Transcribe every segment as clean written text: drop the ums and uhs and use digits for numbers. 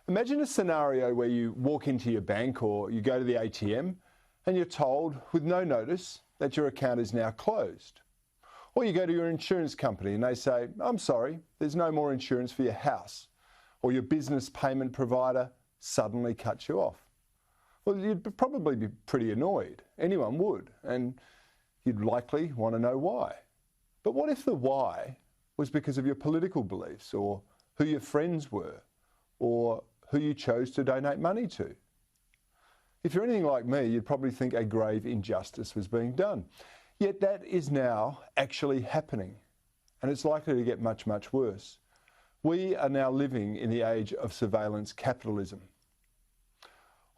Imagine a scenario where you walk into your bank or you go to the ATM and you're told with no notice that your account is now closed. Or you go to your insurance company and they say, I'm sorry, there's no more insurance for your house. Or your business payment provider suddenly cuts you off. Well, you'd probably be pretty annoyed. Anyone would. And you'd likely want to know why. But what if the why was because of your political beliefs or who your friends were or who you chose to donate money to? If you're anything like me, you'd probably think a grave injustice was being done. Yet that is now actually happening, and it's likely to get much, much worse. We are now living in the age of surveillance capitalism.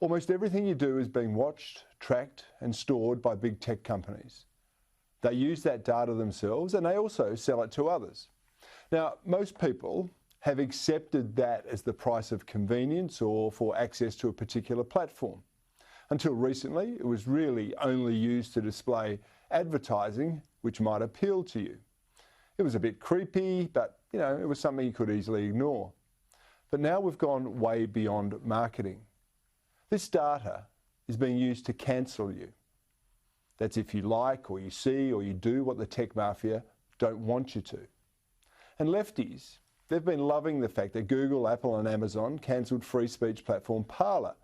Almost everything you do is being watched, tracked, and stored by big tech companies. They use that data themselves, and they also sell it to others. Now, most people have accepted that as the price of convenience or for access to a particular platform. Until recently, it was really only used to display advertising which might appeal to you. It was a bit creepy, but it was something you could easily ignore. But now we've gone way beyond marketing. This data is being used to cancel you. That's if you like or you see or you do what the tech mafia don't want you to. And lefties, they've been loving the fact that Google, Apple and Amazon cancelled free speech platform Parler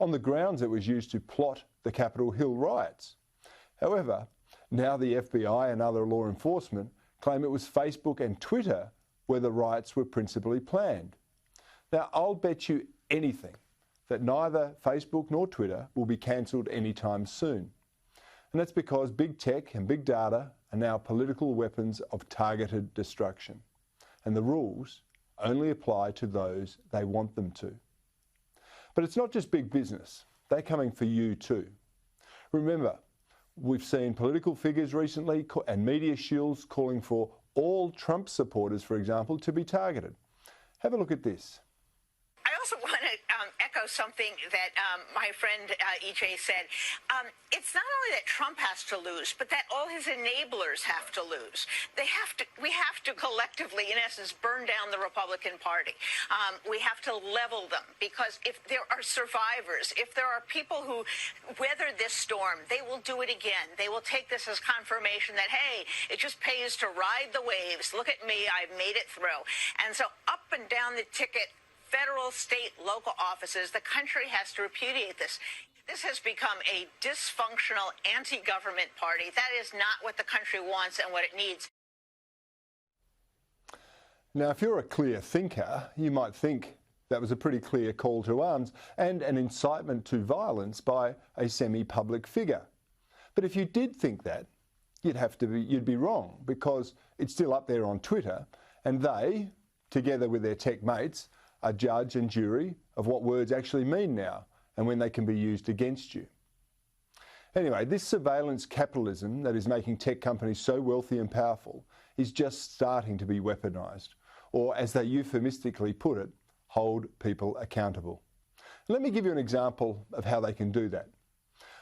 on the grounds it was used to plot the Capitol Hill riots. However, now the FBI and other law enforcement claim it was Facebook and Twitter where the riots were principally planned. Now, I'll bet you anything that neither Facebook nor Twitter will be cancelled anytime soon. And that's because big tech and big data are now political weapons of targeted destruction. And the rules only apply to those they want them to. But it's not just big business. They're coming for you too. Remember, we've seen political figures recently and media shills calling for all Trump supporters, for example, to be targeted. Have a look at this. I also want to echo something that my friend EJ said. It's not only that Trump has to lose, but that all his enablers have to lose. We have to collectively, in essence, burn down the Republican Party. We have to level them, because if there are survivors, if there are people who weathered this storm, they will do it again. They will take this as confirmation that, hey, it just pays to ride the waves. Look at me, I've made it through. And so up and down the ticket, federal, state, local offices, the country has to repudiate this. This has become a dysfunctional anti-government party. That is not what the country wants and what it needs. Now, if you're a clear thinker, you might think that was a pretty clear call to arms and an incitement to violence by a semi-public figure. But if you did think that, you'd be wrong, because it's still up there on Twitter, and they, together with their tech mates, are judge and jury of what words actually mean now and when they can be used against you. Anyway, this surveillance capitalism that is making tech companies so wealthy and powerful is just starting to be weaponised, or as they euphemistically put it, hold people accountable. Let me give you an example of how they can do that.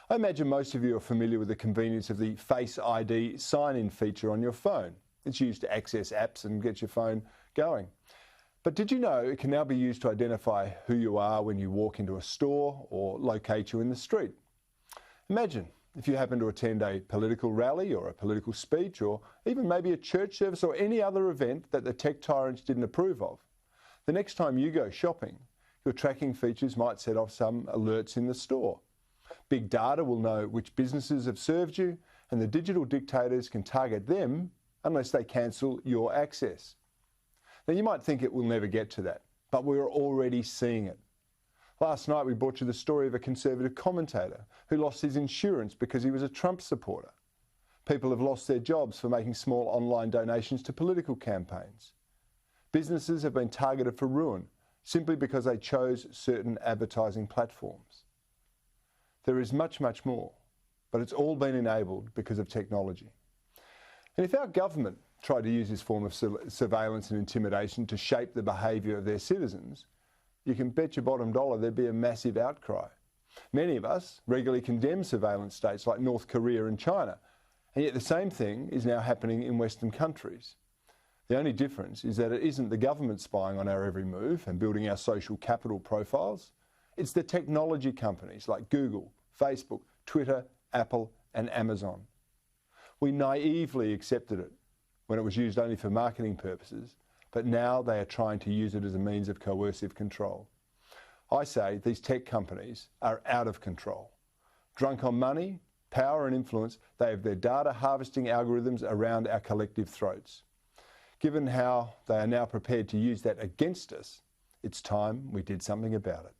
I imagine most of you are familiar with the convenience of the Face ID sign-in feature on your phone. It's used to access apps and get your phone going. But did you know it can now be used to identify who you are when you walk into a store or locate you in the street? Imagine if you happen to attend a political rally or a political speech or even maybe a church service or any other event that the tech tyrants didn't approve of. The next time you go shopping, your tracking features might set off some alerts in the store. Big data will know which businesses have served you, and the digital dictators can target them unless they cancel your access. Now, you might think it will never get to that, but we're already seeing it. Last night we brought you the story of a Conservative commentator who lost his insurance because he was a Trump supporter. People have lost their jobs for making small online donations to political campaigns. Businesses have been targeted for ruin simply because they chose certain advertising platforms. There is much, much more, but it's all been enabled because of technology. And if our government tried to use this form of surveillance and intimidation to shape the behaviour of their citizens, you can bet your bottom dollar there'd be a massive outcry. Many of us regularly condemn surveillance states like North Korea and China, and yet the same thing is now happening in Western countries. The only difference is that it isn't the government spying on our every move and building our social capital profiles. It's the technology companies like Google, Facebook, Twitter, Apple and Amazon. We naively accepted it when it was used only for marketing purposes, but now they are trying to use it as a means of coercive control. I say these tech companies are out of control. Drunk on money, power and influence, they have their data harvesting algorithms around our collective throats. Given how they are now prepared to use that against us, it's time we did something about it.